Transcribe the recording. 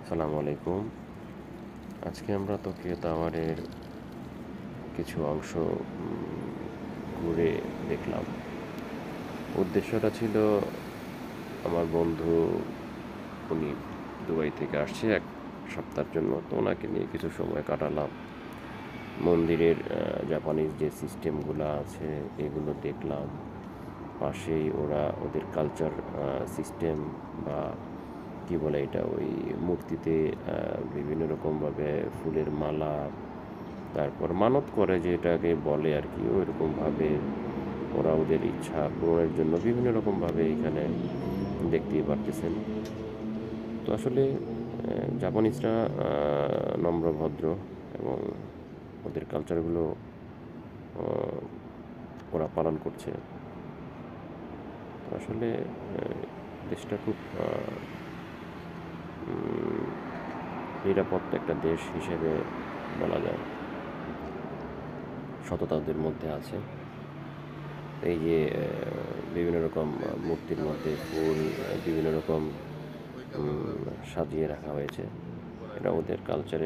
আসসালামু আলাইকুম। আজকে আমরা টোকিও টাওয়ারের কিছু অংশ ঘুরে দেখলাম। উদ্দেশ্যটা ছিল আমার বন্ধু, উনি দুবাই থেকে আসছে ১ সপ্তাহের জন্য। তো ওনাকে নিয়ে কিছু সময় কাটালাম। মন্দিরের জাপানিজ যে সিস্টেমগুলা আছে এগুলো দেখলাম। পাশেই ওরা ওদের কালচার সিস্টেম বা কি বলে এটা ওই মূর্তিতে বিভিন্ন রকমভাবে ফুলের মালা, তারপর মানত করে যে এটাকে বলে আর কি, ওইরকমভাবে ওরা ওদের ইচ্ছা পূরণের জন্য বিভিন্ন রকমভাবে এখানে দেখতেই পারতেছেন। তো আসলে জাপানিজরা নম্র ভদ্র এবং ওদের কালচারগুলো আহ, ওরা পালন করছে। তো আসলে দেশটা খুব উম, নিরাপদ একটা দেশ হিসেবে বলা যায়। সততা ওদের মধ্যে আছে। এই যে বিভিন্ন রকম মূর্তির মধ্যে ফুল বিভিন্ন রকম সাজিয়ে রাখা হয়েছে। এটা ওদের কালচারে